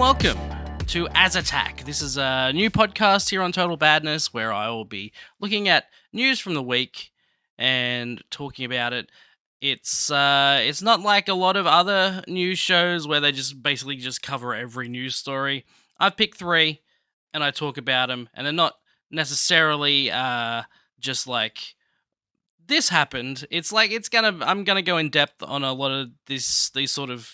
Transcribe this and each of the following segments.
welcome to Azzattack. This is a new podcast here on Total Badness where I will be looking at news from the week and talking about it. It's not like a lot of other news shows where they just basically just cover every news story. I've picked three and I talk about them, and they're not necessarily just like this happened. It's like I'm gonna go in depth on a lot of these sort of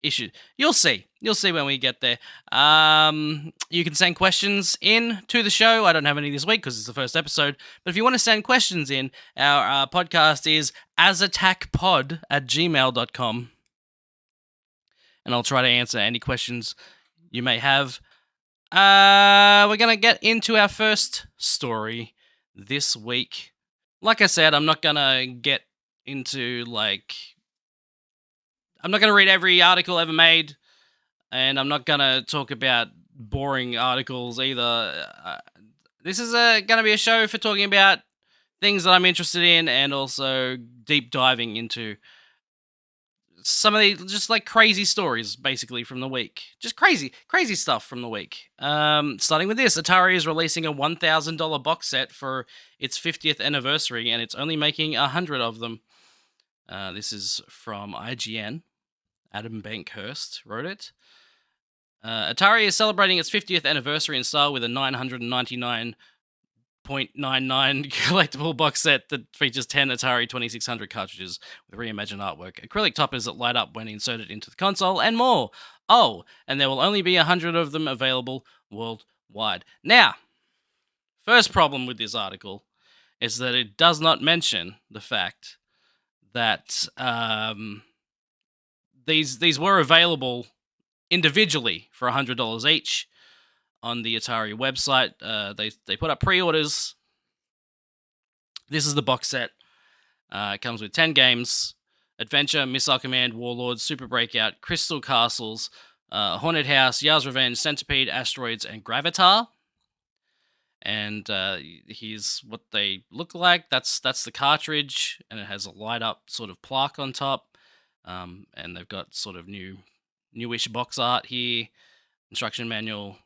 issues. You'll see when we get there. You can send questions in to the show. I don't have any this week because it's the first episode, but if you want to send questions in, our podcast is azzattackpod@gmail.com, and I'll try to answer any questions you may have. We're gonna get into our first story this week. Like I said, I'm not gonna get into I'm not gonna read every article ever made, and I'm not gonna talk about boring articles either. This is gonna be a show for talking about things that I'm interested in, and also deep diving into some of the just like crazy stories, basically from the week. Just crazy stuff from the week. Starting with this, Atari is releasing a $1,000 box set for its 50th anniversary, and it's only making 100 of them. This is from IGN. Adam Bankhurst wrote it. Atari is celebrating its 50th anniversary in style with a $999.99 collectible box set that features 10 Atari 2600 cartridges with reimagined artwork, acrylic toppers that light up when inserted into the console, and more. Oh, and there will only be 100 of them available worldwide. Now, first problem with this article is that it does not mention the fact that these were available individually for $100 each on the Atari website. They put up pre-orders. This is the box set. It comes with 10 games: Adventure, Missile Command, Warlords, Super Breakout, Crystal Castles, Haunted House, Yar's Revenge, Centipede, Asteroids, and Gravatar. And here's what they look like. That's the cartridge, and it has a light-up sort of plaque on top. And they've got sort of newish box art here, instruction manual,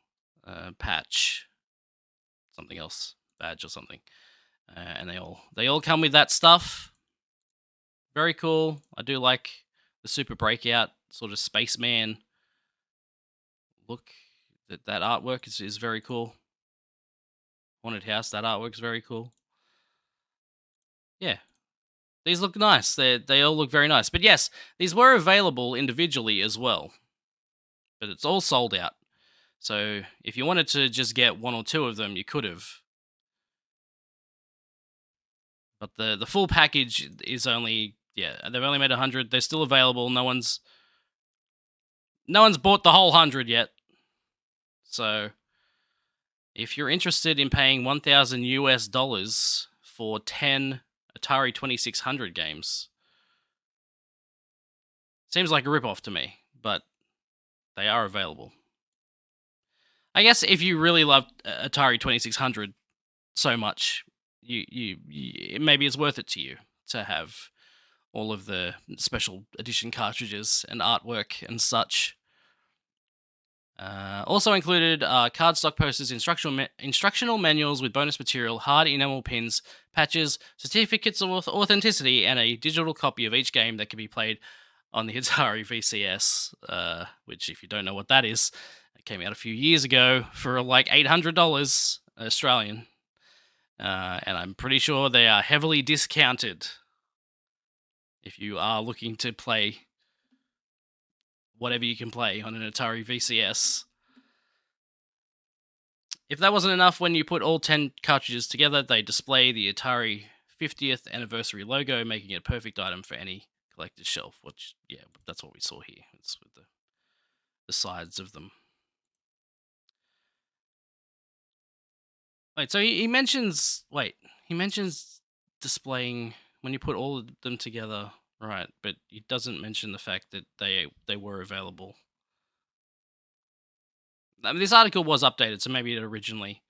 patch, something else, badge or something, and they all come with that stuff. Very cool. I do like the Super Breakout sort of spaceman look. That artwork is very cool. Haunted House, that artwork is very cool. Yeah. These look nice. They all look very nice. But yes, these were available individually as well. But it's all sold out. So if you wanted to just get one or two of them, you could have. But the full package is only, they've only made 100. They're still available. No one's bought the whole 100 yet. So if you're interested in paying $1,000 for 10 Atari 2600 games, seems like a ripoff to me, but they are available. I guess if you really love Atari 2600 so much, you maybe it's worth it to you to have all of the special edition cartridges and artwork and such. Also included cardstock posters, instructional manuals with bonus material, hard enamel pins, patches, certificates of authenticity, and a digital copy of each game that can be played on the Atari VCS, which, if you don't know what that is, it came out a few years ago for like $800 Australian. And I'm pretty sure they are heavily discounted if you are looking to play whatever you can play on an Atari VCS. If that wasn't enough, when you put all 10 cartridges together, they display the Atari 50th anniversary logo, making it a perfect item for any collector's shelf, which, that's what we saw here. It's with the sides of them. Wait, so he mentions displaying when you put all of them together, right? But he doesn't mention the fact that they were available. I mean, this article was updated, so maybe it originally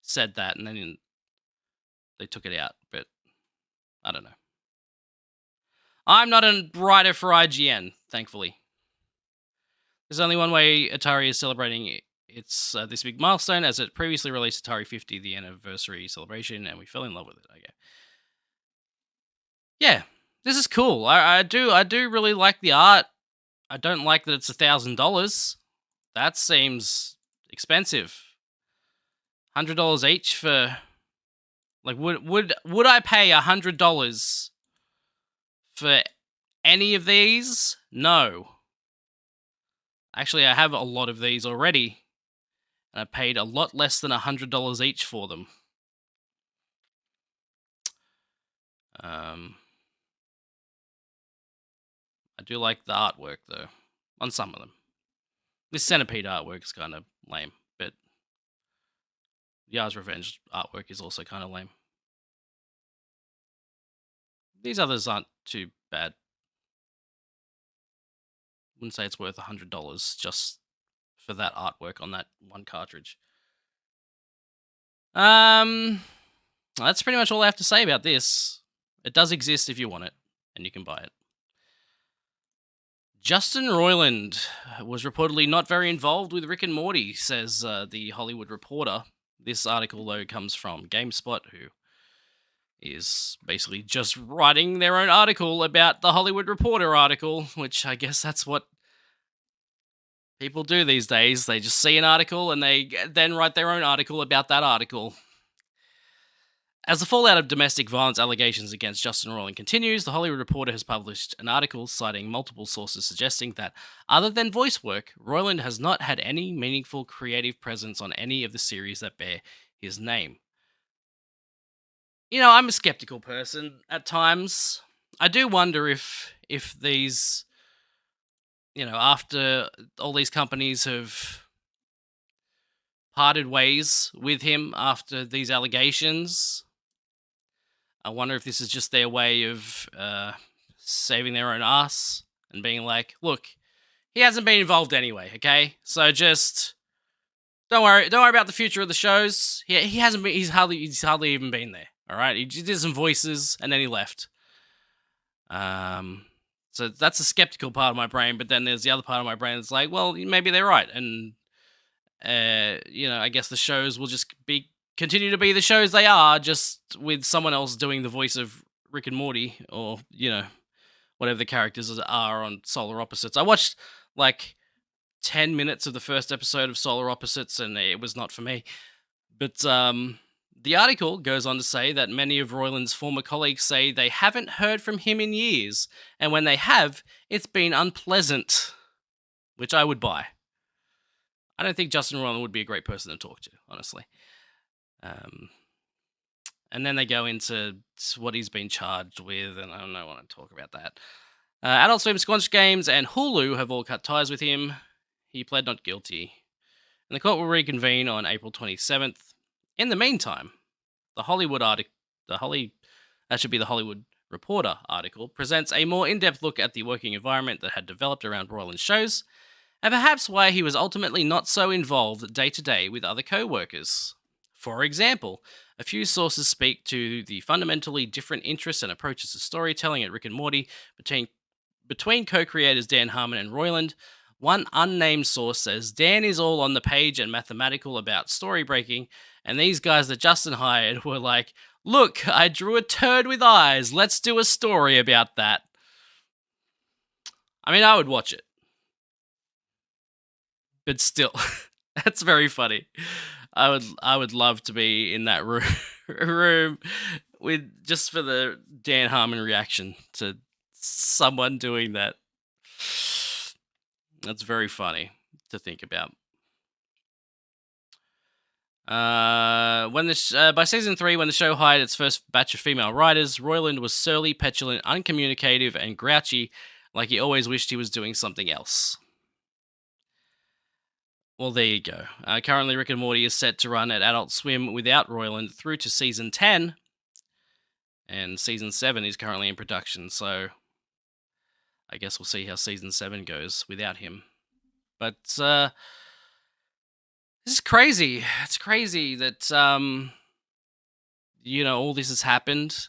said that, and then they took it out. But I don't know. I'm not a writer for IGN, thankfully. There's only one way Atari is celebrating its this big milestone, as it previously released Atari 50, the anniversary celebration, and we fell in love with it. Okay. Yeah, this is cool. I do really like the art. I don't like that it's $1,000. That seems expensive. $100 each for like would I pay $100 for any of these? No. Actually, I have a lot of these already, and I paid a lot less than $100 each for them. I do like the artwork though, on some of them. This centipede artwork is kind of lame, but Yars Revenge artwork is also kind of lame. These others aren't too bad. Wouldn't say it's worth $100 just for that artwork on that one cartridge. That's pretty much all I have to say about this. It does exist if you want it, and you can buy it. Justin Roiland was reportedly not very involved with Rick and Morty, says the Hollywood Reporter. This article, though, comes from GameSpot, who is basically just writing their own article about the Hollywood Reporter article, which I guess that's what people do these days. They just see an article and they then write their own article about that article. As the fallout of domestic violence allegations against Justin Roiland continues, the Hollywood Reporter has published an article citing multiple sources suggesting that, other than voice work, Roiland has not had any meaningful creative presence on any of the series that bear his name. You know, I'm a skeptical person at times. I do wonder if these, you know, after all these companies have parted ways with him after these allegations, I wonder if this is just their way of saving their own ass and being like, look, he hasn't been involved anyway, okay? So just don't worry about the future of the shows. He hasn't been. He's hardly even been there. All right, he did some voices and then he left. So that's a skeptical part of my brain, but then there's the other part of my brain that's like, well, maybe they're right, and you know, I guess the shows will just continue to be the shows they are, just with someone else doing the voice of Rick and Morty, or, you know, whatever the characters are on Solar Opposites. I watched like 10 minutes of the first episode of Solar Opposites, and it was not for me. But the article goes on to say that many of Roiland's former colleagues say they haven't heard from him in years, and when they have, it's been unpleasant, which I would buy. I don't think Justin Roiland would be a great person to talk to, honestly. And then they go into what he's been charged with, and I don't want to talk about that. Adult Swim, Squanch Games, and Hulu have all cut ties with him. He pled not guilty. And the court will reconvene on April 27th. In the meantime, the Hollywood Reporter article presents a more in-depth look at the working environment that had developed around Roiland's shows, and perhaps why he was ultimately not so involved day-to-day with other co-workers. For example, a few sources speak to the fundamentally different interests and approaches to storytelling at Rick and Morty between co-creators Dan Harmon and Roiland. One unnamed source says Dan is all on the page and mathematical about story breaking, and these guys that Justin hired were like, look, I drew a turd with eyes, let's do a story about that. I mean, I would watch it. But still, that's very funny. I would love to be in that room with just for the Dan Harmon reaction to someone doing that. That's very funny to think about. By season 3, when the show hired its first batch of female writers, Roiland was surly, petulant, uncommunicative, and grouchy, like he always wished he was doing something else. Well, there you go. Currently, Rick and Morty is set to run at Adult Swim without Roiland through to season 10, and season 7 is currently in production, so I guess we'll see how season 7 goes without him. But this is crazy. It's crazy that you know, all this has happened.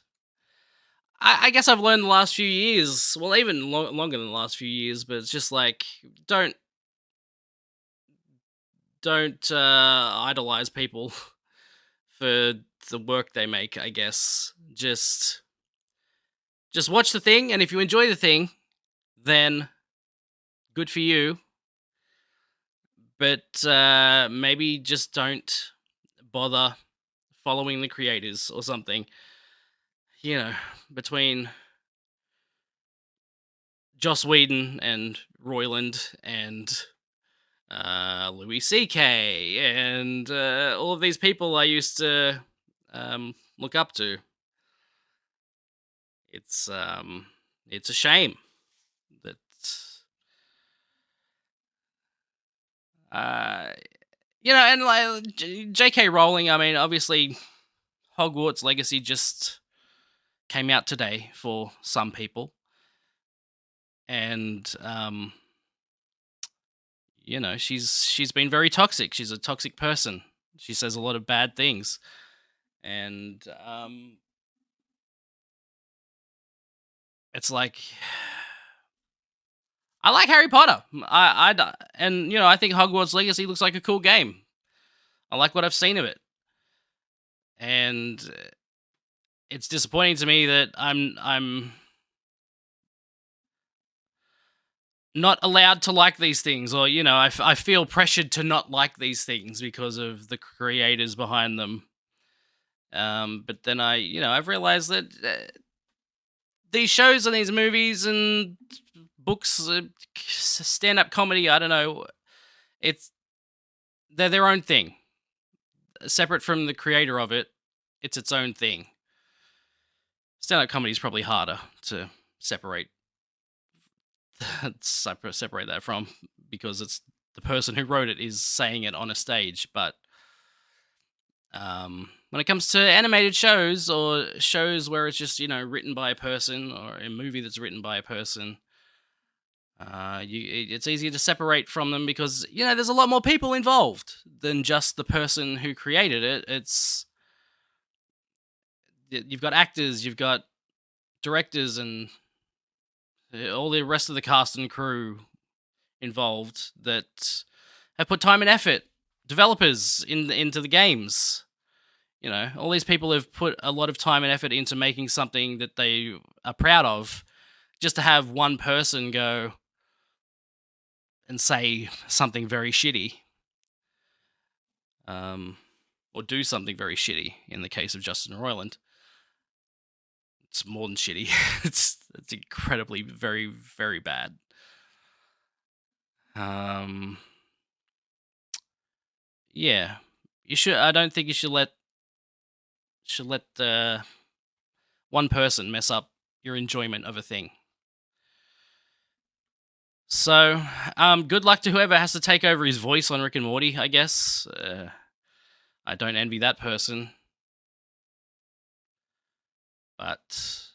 I guess I've learned the last few years, well, even longer than the last few years, but it's just like, don't don't idolize people for the work they make, I guess. Just watch the thing, and if you enjoy the thing, then good for you. But maybe just don't bother following the creators or something. You know, between Joss Whedon and Roiland and Louis C.K. and all of these people I used to look up to. It's a shame that uh, and like J.K. Rowling. I mean, obviously, Hogwarts Legacy just came out today for some people, and she's been very toxic. She's a toxic person. She says a lot of bad things, and it's like I like Harry Potter. I think Hogwarts Legacy looks like a cool game. I like what I've seen of it, and it's disappointing to me that I'm not allowed to like these things, or I feel pressured to not like these things because of the creators behind them. But then I've realized that these shows and these movies and books, stand-up comedy, I don't know, they're their own thing, separate from the creator of it. It's its own thing. Stand-up comedy is probably harder to separate that from, because it's the person who wrote it is saying it on a stage. But when it comes to animated shows or shows where it's just written by a person, or a movie that's written by a person, it's easier to separate from them because there's a lot more people involved than just the person who created it. You've got actors, you've got directors, and all the rest of the cast and crew involved that have put time and effort. Developers into the games. All these people have put a lot of time and effort into making something that they are proud of, just to have one person go and say something very shitty, or do something very shitty. In the case of Justin Roiland, it's more than shitty. it's incredibly very, very bad. Yeah, you should. I don't think you should let one person mess up your enjoyment of a thing. So, good luck to whoever has to take over his voice on Rick and Morty, I guess. I don't envy that person. But,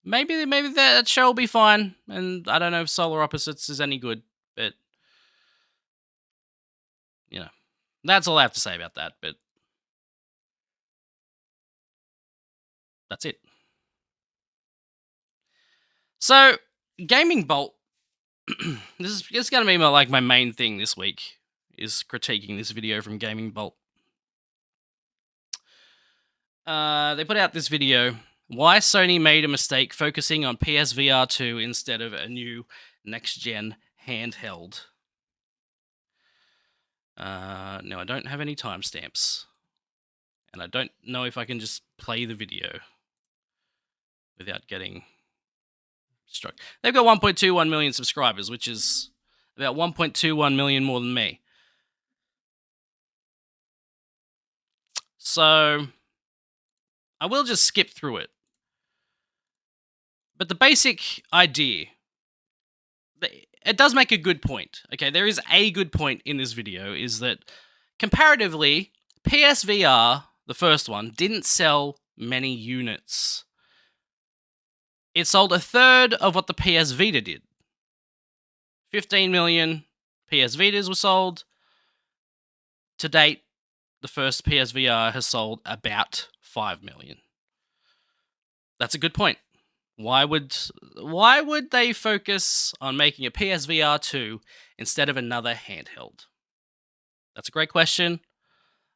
maybe that show will be fine. And I don't know if Solar Opposites is any good, but, that's all I have to say about that. But that's it. So, Gaming Bolt. This is going to be my main thing this week, is critiquing this video from Gaming Bolt. They put out this video, why Sony made a mistake focusing on PSVR2 instead of a new next-gen handheld. Now, I don't have any timestamps, and I don't know if I can just play the video without getting struck. They've got 1.21 million subscribers, which is about 1.21 million more than me. So I will just skip through it. But the basic idea, it does make a good point. Okay, there is a good point in this video, is that comparatively, PSVR, the first one, didn't sell many units. It sold a third of what the PS Vita did. 15 million PS Vitas were sold. To date, the first PSVR has sold about 5 million. That's a good point. Why would they focus on making a PSVR2 instead of another handheld? That's a great question.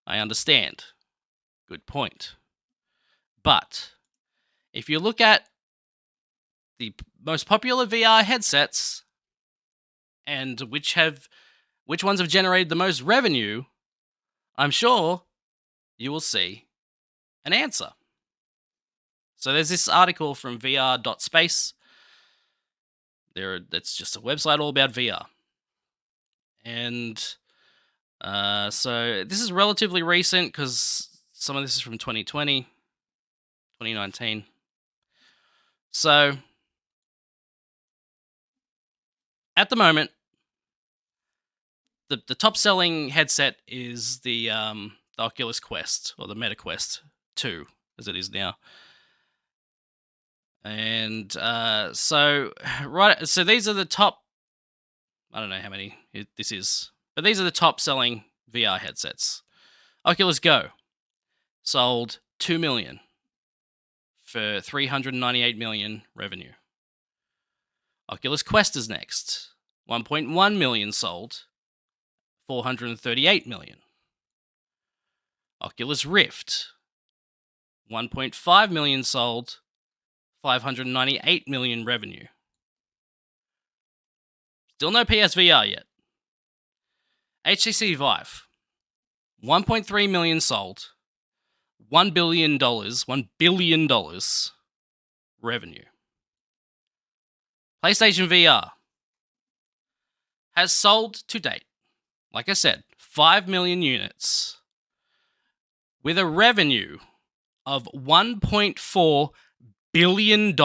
I understand. Good point. But if you look at the most popular VR headsets and which ones have generated the most revenue, I'm sure you will see an answer. So there's this article from VR.space. That's just a website all about VR. And so this is relatively recent because some of this is from 2020, 2019. So at the moment, the top selling headset is the Oculus Quest, or the Meta Quest 2, as it is now. And so these are the top. I don't know how many this is, but these are the top selling VR headsets. Oculus Go sold 2 million for 398 million revenue. Oculus Quest is next. 1.1 million sold, 438 million. Oculus Rift, 1.5 million sold, 598 million revenue. Still no PSVR yet. HTC Vive, 1.3 million sold, $1 billion revenue. PlayStation VR has sold to date, like I said, 5 million units with a revenue of $1.4 billion.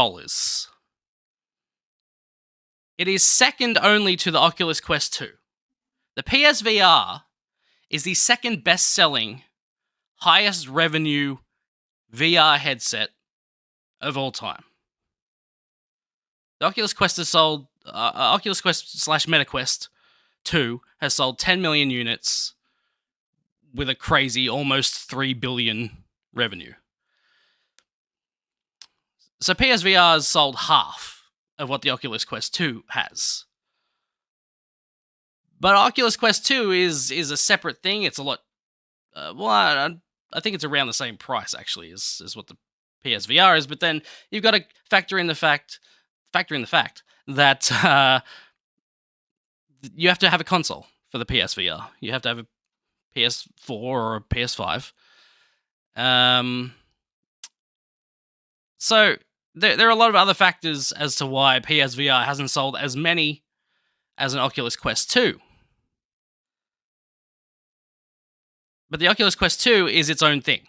It is second only to the Oculus Quest 2. The PSVR is the second best-selling, highest revenue VR headset of all time. The Oculus Quest has sold, Oculus Quest / Meta Quest 2 has sold 10 million units with a crazy almost 3 billion revenue. So PSVR has sold half of what the Oculus Quest 2 has. But Oculus Quest 2 is a separate thing. It's a lot. I think it's around the same price actually as what the PSVR is. But then you've got to factor in the fact that you have to have a console for the PSVR. You have to have a PS4 or a PS5. So there are a lot of other factors as to why PSVR hasn't sold as many as an Oculus Quest 2. But the Oculus Quest 2 is its own thing.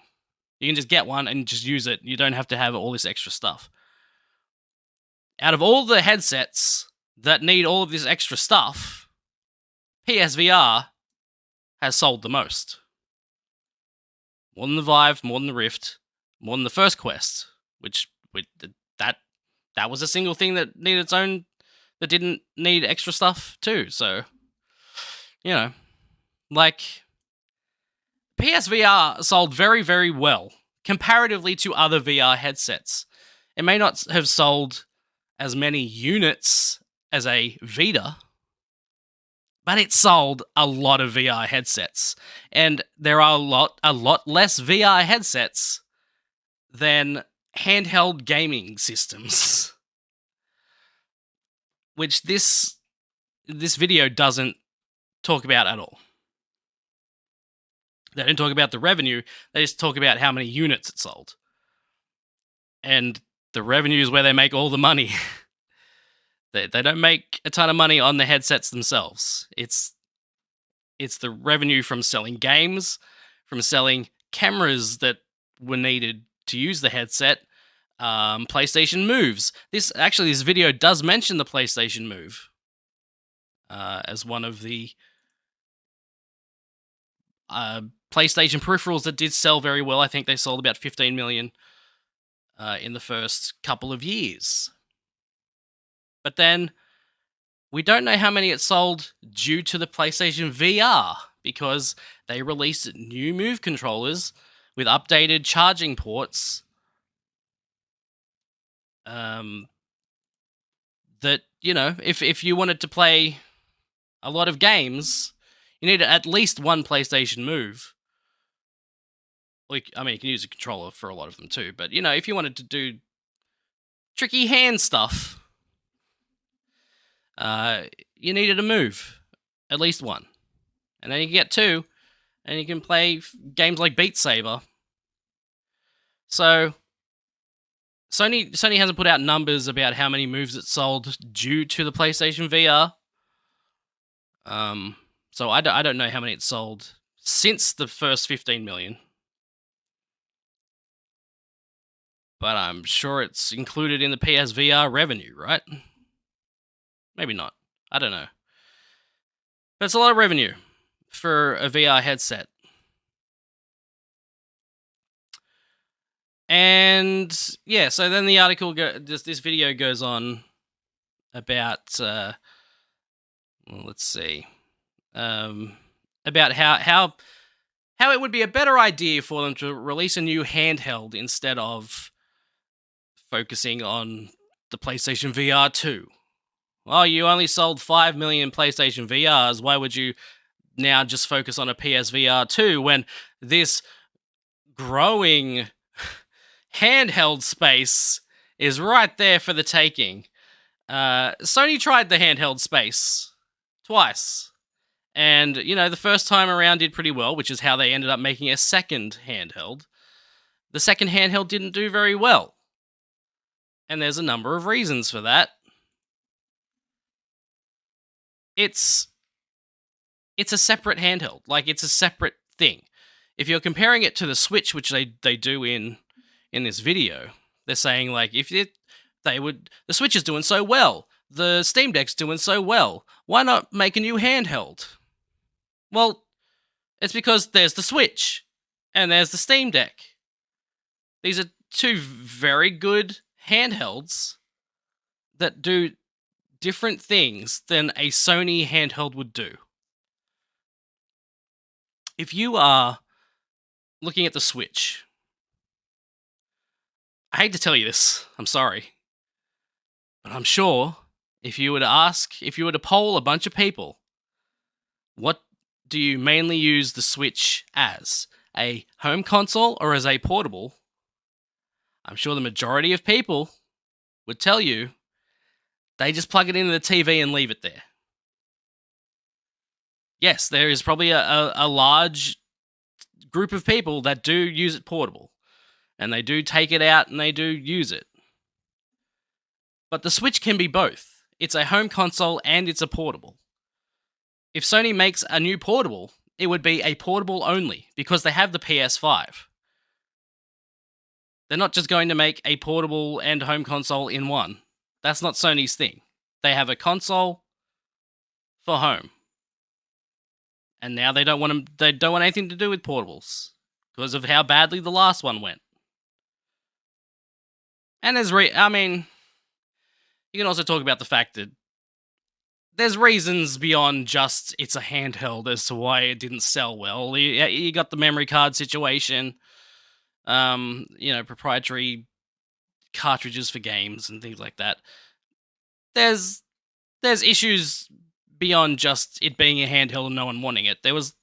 You can just get one and just use it. You don't have to have all this extra stuff. Out of all the headsets that need all of this extra stuff, PSVR has sold the most. More than the Vive, more than the Rift, more than the first Quest, which that was a single thing that needed its own, that didn't need extra stuff too. So, like, PSVR sold very, very well comparatively to other VR headsets. It may not have sold as many units as a Vita, but it sold a lot of VR headsets. And there are a lot less VR headsets than handheld gaming systems, which this video doesn't talk about at all. They don't talk about the revenue, they just talk about how many units it sold. And the revenue is where they make all the money. They don't make a ton of money on the headsets themselves. It's the revenue from selling games, from selling cameras that were needed to use the headset, PlayStation Moves. This video does mention the PlayStation Move as one of the PlayStation peripherals that did sell very well. I think they sold about 15 million in the first couple of years. But then we don't know how many it sold due to the PlayStation VR, because they released new Move controllers with updated charging ports That, if you wanted to play a lot of games, you need at least one PlayStation Move. Like, I mean, you can use a controller for a lot of them too, but if you wanted to do tricky hand stuff, you needed a Move, at least one, and then you get two, and you can play games like Beat Saber. So Sony hasn't put out numbers about how many moves it sold due to the PlayStation VR. So I don't know how many it sold since the first 15 million. But I'm sure it's included in the PSVR revenue, right? Maybe not. I don't know. But it's a lot of revenue for a VR headset. And yeah, so then the article this video goes on about let's see, about how it would be a better idea for them to release a new handheld instead of focusing on the PlayStation VR2. Oh, you only sold 5 million PlayStation VRs. Why would you now just focus on a PSVR2 when this growing handheld space is right there for the taking? Sony tried the handheld space twice. And, the first time around did pretty well, which is how they ended up making a second handheld. The second handheld didn't do very well. And there's a number of reasons for that. It's a separate handheld. Like, it's a separate thing. If you're comparing it to the Switch, which they do in this video, they're saying, like, the Switch is doing so well, the Steam Deck's doing so well, why not make a new handheld? Well, it's because there's the Switch and there's the Steam Deck. These are two very good handhelds that do different things than a Sony handheld would do. If you are looking at the Switch, I hate to tell you this, I'm sorry, but I'm sure if you were to poll a bunch of people, what do you mainly use the Switch as? A home console or as a portable? I'm sure the majority of people would tell you they just plug it into the TV and leave it there. Yes, there is probably a large group of people that do use it portable, and they do take it out and they do use it. But the Switch can be both. It's a home console and it's a portable. If Sony makes a new portable, it would be a portable only, because they have the PS5. They're not just going to make a portable and home console in one. That's not Sony's thing. They have a console for home. And now they don't want anything to do with portables because of how badly the last one went. And you can also talk about the fact that there's reasons beyond just it's a handheld as to why it didn't sell well. You got the memory card situation, proprietary cartridges for games and things like that. There's issues beyond just it being a handheld and no one wanting it. There was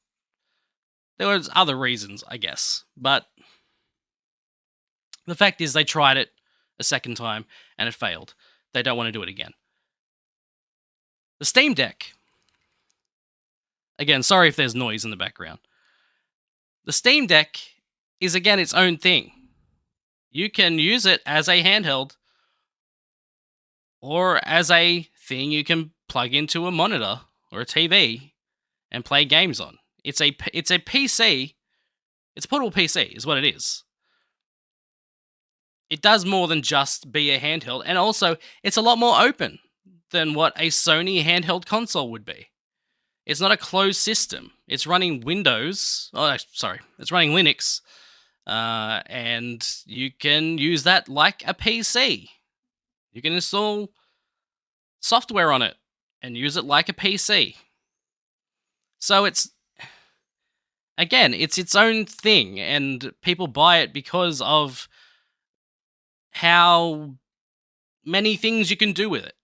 other reasons, I guess. But the fact is they tried it a second time and it failed. They don't want to do it again. The Steam Deck. Again, sorry if there's noise in the background. The Steam Deck is, again, its own thing. You can use it as a handheld or as a thing you can plug into a monitor or a TV and play games on. It's a PC. It's a portable PC is what it is. It does more than just be a handheld, and also it's a lot more open than what a Sony handheld console would be. It's not a closed system. It's running Windows. It's running Linux, and you can use that like a PC. You can install software on it and use it like a PC. So it's its own thing, and people buy it because of how many things you can do with it.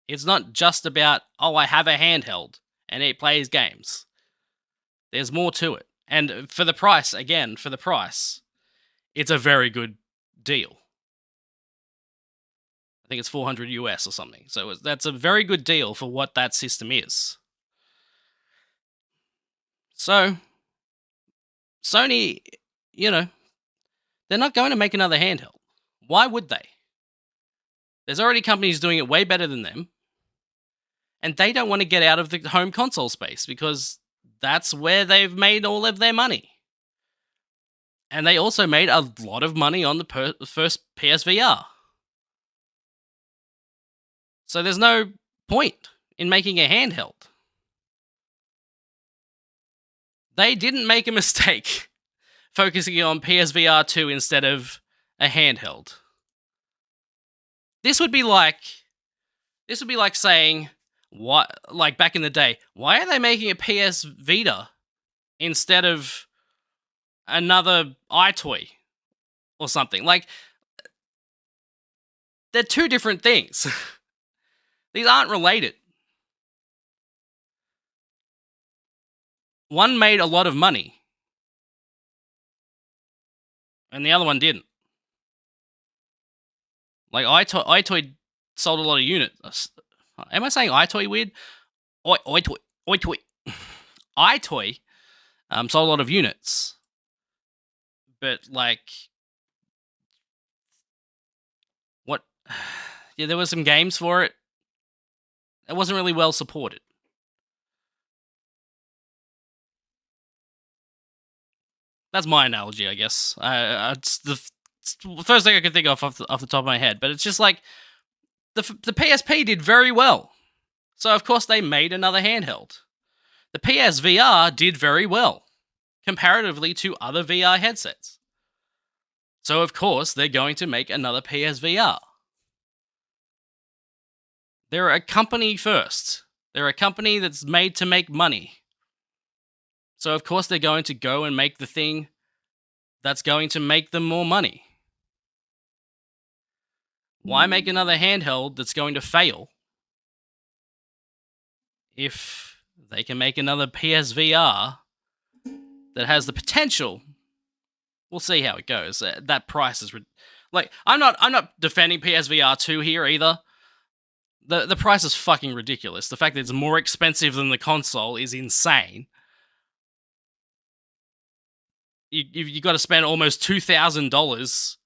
It's not just about, oh, I have a handheld and it plays games. There's more to it. And for the price, it's a very good deal. I think it's 400 US or something. So that's a very good deal for what that system is. So, Sony, they're not going to make another handheld. Why would they? There's already companies doing it way better than them. And they don't want to get out of the home console space because that's where they've made all of their money. And they also made a lot of money on the first PSVR. So there's no point in making a handheld. They didn't make a mistake focusing on PSVR2 instead of a handheld. This would be like saying, what, like back in the day, why are they making a PS Vita instead of another iToy or something? Like, they're two different things. These aren't related. One made a lot of money, and the other one didn't. Like, iToy sold a lot of units. Am I saying iToy weird? iToy. iToy sold a lot of units. But, like, what? Yeah, there were some games for it. It wasn't really well supported. That's my analogy, I guess. It's the first thing I could think of off the top of my head. But it's just like, the PSP did very well. So, of course, they made another handheld. The PSVR did very well, comparatively to other VR headsets. So, of course, they're going to make another PSVR. They're a company first. They're a company that's made to make money. So, of course, they're going to go and make the thing that's going to make them more money. Why make another handheld that's going to fail if they can make another PSVR that has the potential? We'll see how it goes. That price is like, I'm not defending PSVR 2 here either. The price is fucking ridiculous. The fact that it's more expensive than the console is insane. You got to spend almost $2,000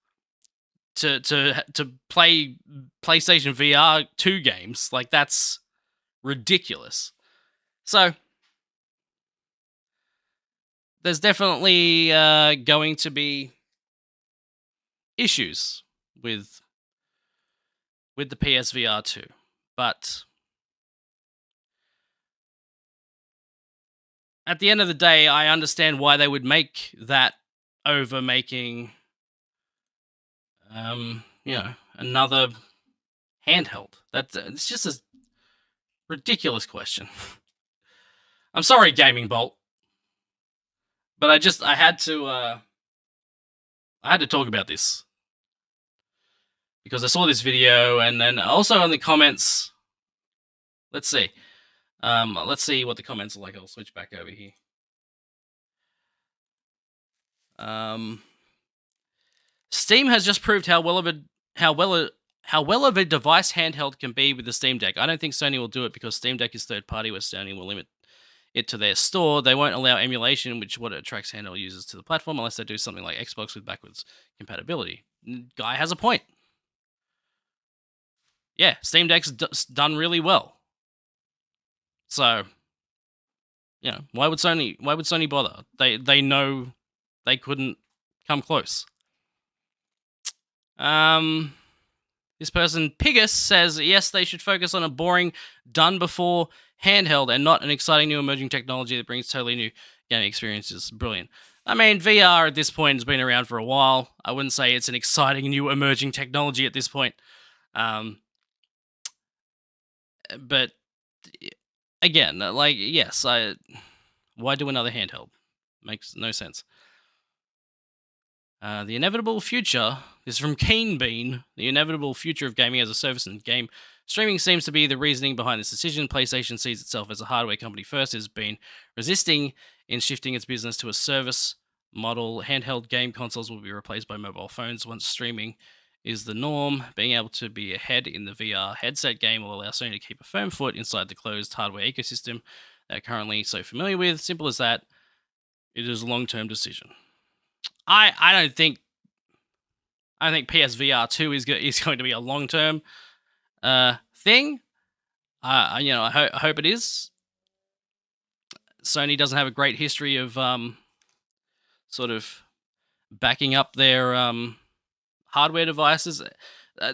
to play PlayStation VR 2 games. Like, that's ridiculous. So there's definitely going to be issues with the PSVR 2, but at the end of the day, I understand why they would make that over making, another handheld. It's just a ridiculous question. I'm sorry, Gaming Bolt, but I had to talk about this because I saw this video, and then also in the comments. Let's see. Let's see what the comments are like. I'll switch back over here. Steam has just proved how well of a device handheld can be with the Steam Deck. I don't think Sony will do it because Steam Deck is third party, where Sony will limit it to their store. They won't allow emulation, which what attracts handheld users to the platform, unless they do something like Xbox with backwards compatibility. Guy has a point. Yeah, Steam Deck's done really well. So, why would Sony bother? They know they couldn't come close. This person, Pigus, says, yes, they should focus on a boring, done-before handheld and not an exciting new emerging technology that brings totally new gaming experiences. Brilliant. I mean, VR at this point has been around for a while. I wouldn't say it's an exciting new emerging technology at this point. But again, like, yes, why do another handheld? Makes no sense. The inevitable future. This is from Keen Bean. The inevitable future of gaming as a service and game streaming seems to be the reasoning behind this decision. PlayStation sees itself as a hardware company first, has been resisting in shifting its business to a service model. Handheld game consoles will be replaced by mobile phones once streaming is the norm. Being able to be ahead in the VR headset game will allow Sony to keep a firm foot inside the closed hardware ecosystem they're currently so familiar with. Simple as that. It is a long-term decision. I don't think PSVR2 is going to be a long-term thing. I hope it is. Sony doesn't have a great history of sort of backing up their hardware devices.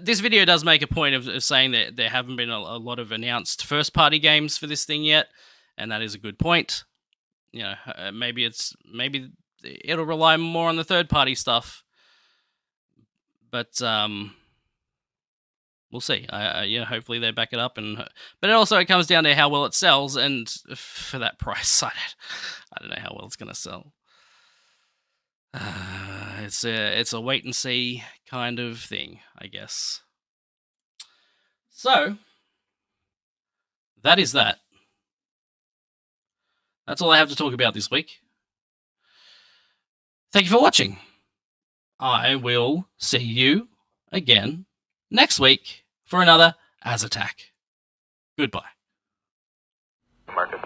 This video does make a point of saying that there haven't been a lot of announced first-party games for this thing yet, and that is a good point. Maybe it'll rely more on the third-party stuff, but we'll see. Hopefully they back it up, but it comes down to how well it sells, and for that price, I don't know how well it's going to sell. It's a wait and see kind of thing, I guess. So that is that. That's all I have to talk about this week. Thank you for watching. I will see you again next week for another Azzattack. Goodbye. Market